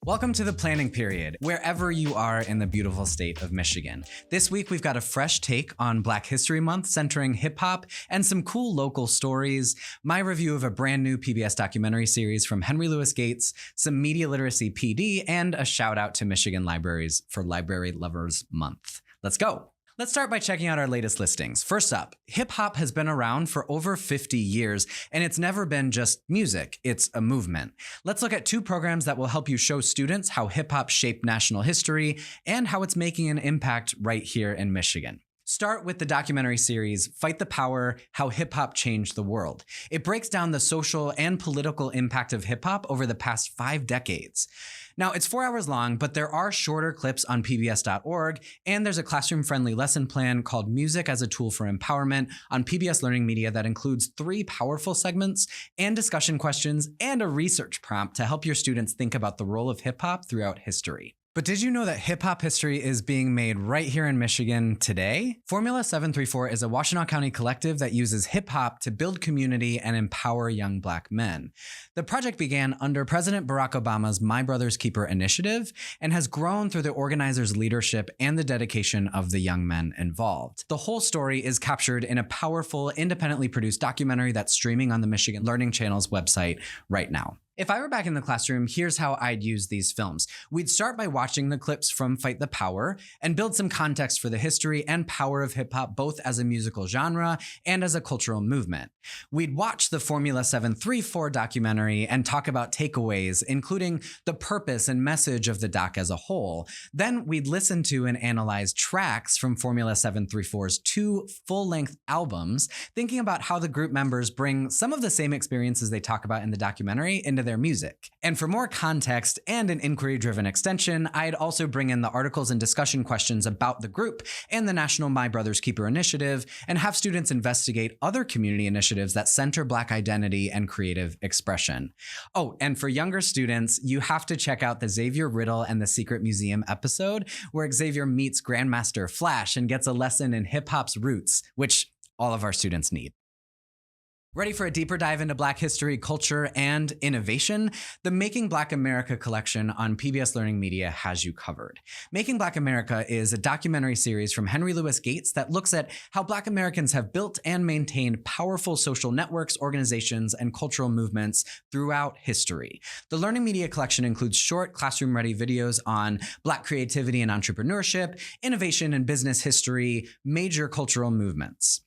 Welcome to the planning period, wherever you are in the beautiful state of Michigan. This week, we've got a fresh take on Black History Month centering hip hop and some cool local stories, my review of a brand new PBS documentary series from Henry Louis Gates, some media literacy PD, and a shout out to Michigan libraries for Library Lovers Month. Let's go. Let's start by checking out our latest listings. First up, hip hop has been around for over 50 years, and it's never been just music, it's a movement. Let's look at two programs that will help you show students how hip hop shaped national history and how it's making an impact right here in Michigan. Start with the documentary series, Fight the Power, How Hip Hop Changed the World. It breaks down the social and political impact of hip hop over the past 5 decades. Now, it's 4 hours long, but there are shorter clips on pbs.org, and there's a classroom-friendly lesson plan called Music as a Tool for Empowerment on PBS Learning Media that includes 3 powerful segments and discussion questions and a research prompt to help your students think about the role of hip hop throughout history. But did you know that hip hop history is being made right here in Michigan today? Formula 734 is a Washtenaw County collective that uses hip hop to build community and empower young Black men. The project began under President Barack Obama's My Brother's Keeper initiative and has grown through the organizers' leadership and the dedication of the young men involved. The whole story is captured in a powerful, independently produced documentary that's streaming on the Michigan Learning Channel's website right now. If I were back in the classroom, here's how I'd use these films. We'd start by watching the clips from Fight the Power and build some context for the history and power of hip hop, both as a musical genre and as a cultural movement. We'd watch the Formula 734 documentary and talk about takeaways, including the purpose and message of the doc as a whole. Then we'd listen to and analyze tracks from Formula 734's 2 full-length albums, thinking about how the group members bring some of the same experiences they talk about in the documentary into their music. And for more context and an inquiry-driven extension, I'd also bring in the articles and discussion questions about the group and the National My Brother's Keeper initiative, and have students investigate other community initiatives that center Black identity and creative expression. Oh, and for younger students, you have to check out the Xavier Riddle and the Secret Museum episode, where Xavier meets Grandmaster Flash and gets a lesson in hip-hop's roots, which all of our students need. Ready for a deeper dive into Black history, culture, and innovation? The Making Black America collection on PBS Learning Media has you covered. Making Black America is a documentary series from Henry Louis Gates that looks at how Black Americans have built and maintained powerful social networks, organizations, and cultural movements throughout history. The Learning Media collection includes short classroom-ready videos on Black creativity and entrepreneurship, innovation and business history, major cultural movements.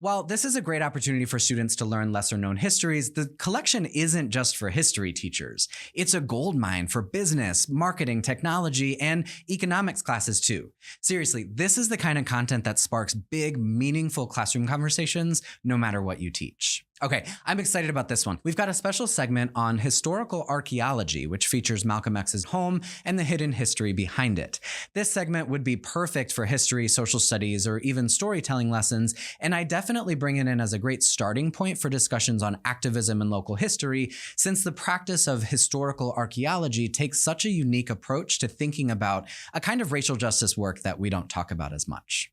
While this is a great opportunity for students to learn lesser-known histories, the collection isn't just for history teachers. It's a goldmine for business, marketing, technology, and economics classes too. Seriously, this is the kind of content that sparks big, meaningful classroom conversations, no matter what you teach. Okay, I'm excited about this one. We've got a special segment on historical archaeology, which features Malcolm X's home and the hidden history behind it. This segment would be perfect for history, social studies, or even storytelling lessons, and I definitely bring it in as a great starting point for discussions on activism and local history, since the practice of historical archaeology takes such a unique approach to thinking about a kind of racial justice work that we don't talk about as much.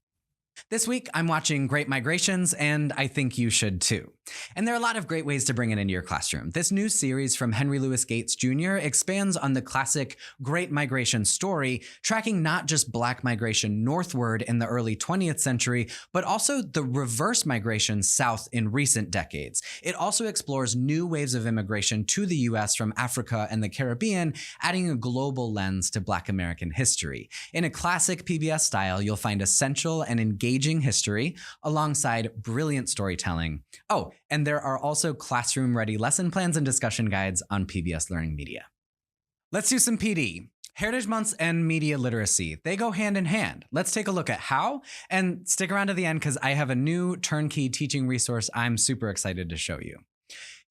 This week, I'm watching Great Migrations, and I think you should too. And there are a lot of great ways to bring it into your classroom. This new series from Henry Louis Gates Jr. expands on the classic Great Migration story, tracking not just Black migration northward in the early 20th century, but also the reverse migration south in recent decades. It also explores new waves of immigration to the US from Africa and the Caribbean, adding a global lens to Black American history. In a classic PBS style, you'll find essential and engaging history alongside brilliant storytelling. Oh, and there are also classroom-ready lesson plans and discussion guides on PBS Learning Media. Let's do some PD. Heritage Months and media literacy, they go hand in hand. Let's take a look at how, and stick around to the end because I have a new turnkey teaching resource I'm super excited to show you.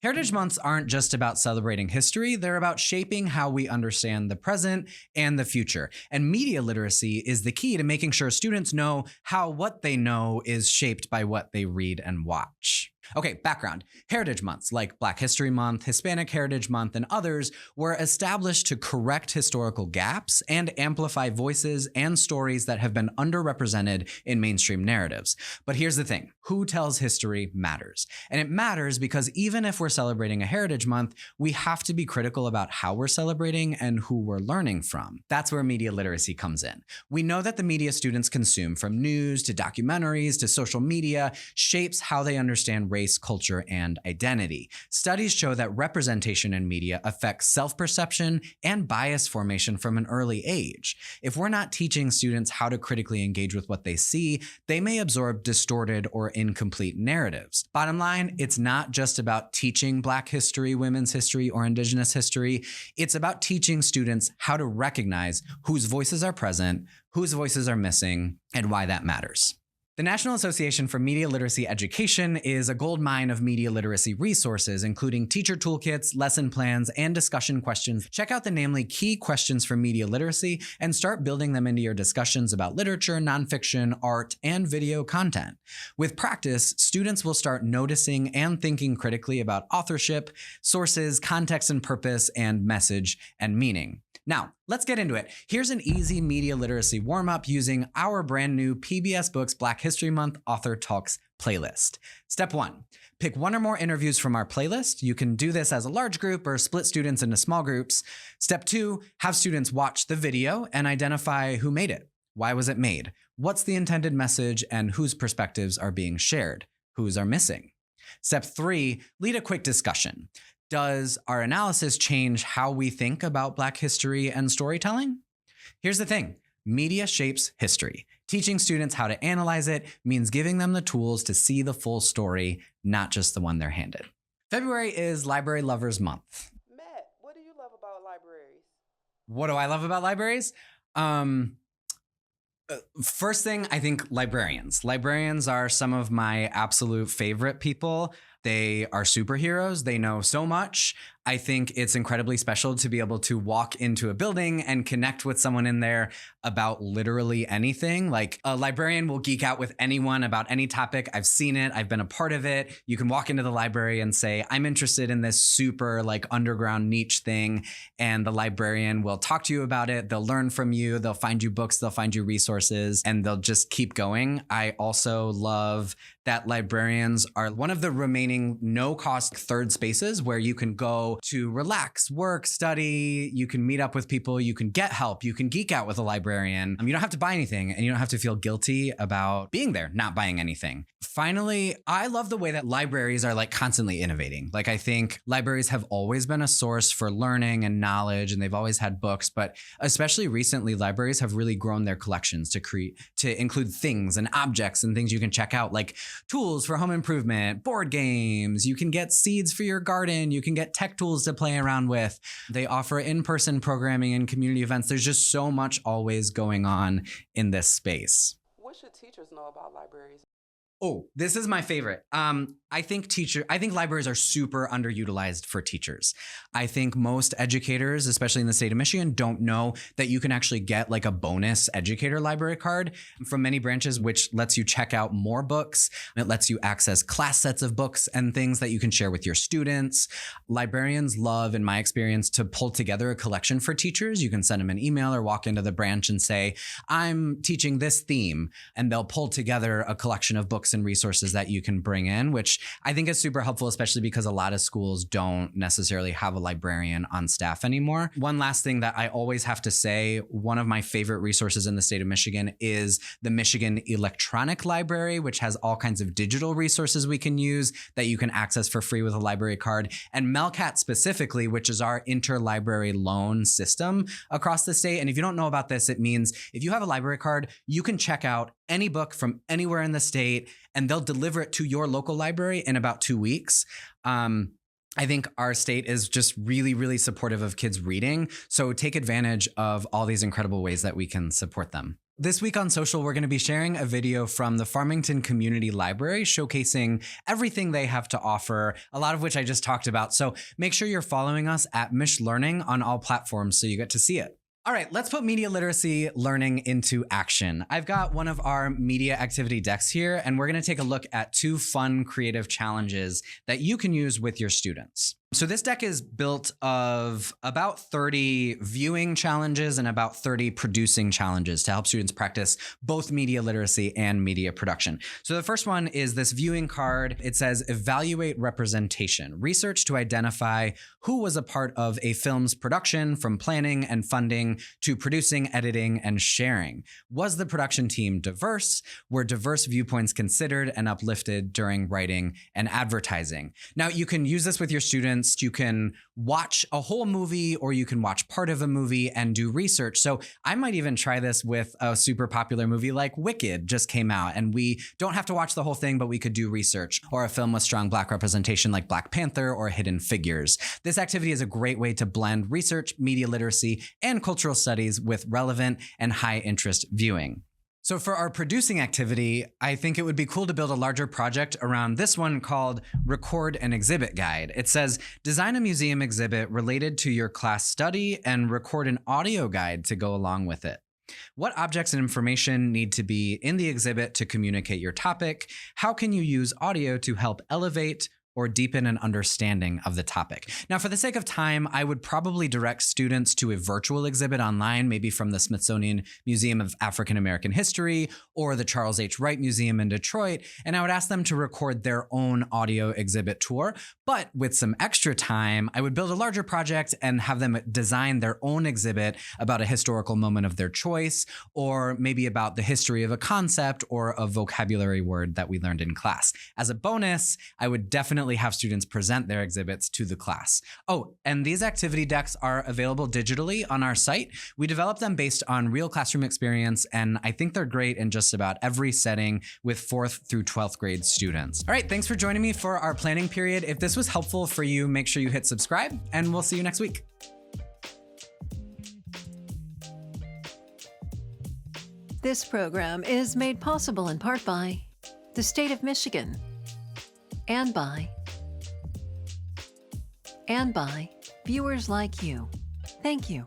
Heritage Months aren't just about celebrating history, they're about shaping how we understand the present and the future. And media literacy is the key to making sure students know how what they know is shaped by what they read and watch. Okay, background. Heritage months like Black History Month, Hispanic Heritage Month, and others were established to correct historical gaps and amplify voices and stories that have been underrepresented in mainstream narratives. But here's the thing, who tells history matters. And it matters because even if we're celebrating a Heritage Month, we have to be critical about how we're celebrating and who we're learning from. That's where media literacy comes in. We know that the media students consume, from news to documentaries to social media, shapes how they understand race, culture, and identity. Studies show that representation in media affects self-perception and bias formation from an early age. If we're not teaching students how to critically engage with what they see, they may absorb distorted or incomplete narratives. Bottom line, it's not just about teaching Black history, women's history, or Indigenous history. It's about teaching students how to recognize whose voices are present, whose voices are missing, and why that matters. The National Association for Media Literacy Education is a goldmine of media literacy resources, including teacher toolkits, lesson plans, and discussion questions. Check out the namely key questions for media literacy and start building them into your discussions about literature, nonfiction, art, and video content. With practice, students will start noticing and thinking critically about authorship, sources, context and purpose, and message and meaning. Now, let's get into it. Here's an easy media literacy warm-up using our brand new PBS Books Black History Month Author Talks playlist. Step 1, pick one or more interviews from our playlist. You can do this as a large group or split students into small groups. Step 2, have students watch the video and identify who made it. Why was it made? What's the intended message and whose perspectives are being shared? Whose are missing? Step 3, lead a quick discussion. Does our analysis change how we think about Black history and storytelling? Here's the thing, media shapes history. Teaching students how to analyze it means giving them the tools to see the full story, not just the one they're handed. February is Library Lovers Month. Matt, what do you love about libraries? What do I love about libraries? First thing, I think librarians. Librarians are some of my absolute favorite people. They are superheroes. They know so much. I think it's incredibly special to be able to walk into a building and connect with someone in there about literally anything. Like, a librarian will geek out with anyone about any topic. I've seen it. I've been a part of it. You can walk into the library and say, I'm interested in this super underground niche thing. And the librarian will talk to you about it. They'll learn from you. They'll find you books. They'll find you resources, and they'll just keep going. I also love that librarians are one of the remaining no-cost third spaces where you can go to relax, work, study, you can meet up with people, you can get help, you can geek out with a librarian. You don't have to buy anything, and you don't have to feel guilty about being there, not buying anything. Finally, I love the way that libraries are constantly innovating. I think libraries have always been a source for learning and knowledge, and they've always had books, but especially recently, libraries have really grown their collections to include things and objects and things you can check out, like tools for home improvement, board games, you can get seeds for your garden, you can get tech tools to play around with. They offer in-person programming and community events. There's just so much always going on in this space. What should teachers know about libraries? Oh, this is my favorite. I think libraries are super underutilized for teachers. I think most educators, especially in the state of Michigan, don't know that you can actually get a bonus educator library card from many branches, which lets you check out more books. It lets you access class sets of books and things that you can share with your students. Librarians love, in my experience, to pull together a collection for teachers. You can send them an email or walk into the branch and say, I'm teaching this theme, and they'll pull together a collection of books and resources that you can bring in, which I think is super helpful, especially because a lot of schools don't necessarily have a librarian on staff anymore. One last thing that I always have to say, one of my favorite resources in the state of Michigan is the Michigan Electronic Library, which has all kinds of digital resources we can use that you can access for free with a library card. And Melcat specifically, which is our interlibrary loan system across the state. And if you don't know about this, it means if you have a library card, you can check out any book from anywhere in the state, and they'll deliver it to your local library in about 2 weeks. I think our state is just really, really supportive of kids reading. So take advantage of all these incredible ways that we can support them. This week on social, we're going to be sharing a video from the Farmington Community Library showcasing everything they have to offer, a lot of which I just talked about. So make sure you're following us at Mish Learning on all platforms so you get to see it. All right, let's put media literacy learning into action. I've got one of our media activity decks here, and we're going to take a look at 2 fun creative challenges that you can use with your students. So this deck is built of about 30 viewing challenges and about 30 producing challenges to help students practice both media literacy and media production. So the first one is this viewing card. It says, evaluate representation. Research to identify who was a part of a film's production, from planning and funding to producing, editing, and sharing. Was the production team diverse? Were diverse viewpoints considered and uplifted during writing and advertising? Now, you can use this with your students. You can watch a whole movie or you can watch part of a movie and do research. So I might even try this with a super popular movie like Wicked just came out, and we don't have to watch the whole thing, but we could do research, or a film with strong Black representation like Black Panther or Hidden Figures. This activity is a great way to blend research, media literacy, and cultural studies with relevant and high interest viewing. So for our producing activity, I think it would be cool to build a larger project around this one called Record an Exhibit Guide. It says, design a museum exhibit related to your class study and record an audio guide to go along with it. What objects and information need to be in the exhibit to communicate your topic? How can you use audio to help elevate or deepen an understanding of the topic? Now, for the sake of time, I would probably direct students to a virtual exhibit online, maybe from the Smithsonian Museum of African American History or the Charles H. Wright Museum in Detroit, and I would ask them to record their own audio exhibit tour. But with some extra time, I would build a larger project and have them design their own exhibit about a historical moment of their choice, or maybe about the history of a concept or a vocabulary word that we learned in class. As a bonus, I would definitely have students present their exhibits to the class. Oh, and these activity decks are available digitally on our site. We developed them based on real classroom experience, and I think they're great in just about every setting with 4th through 12th grade students. All right, thanks for joining me for our planning period. If this was helpful for you, make sure you hit subscribe, and we'll see you next week. This program is made possible in part by the state of Michigan and by viewers like you. Thank you.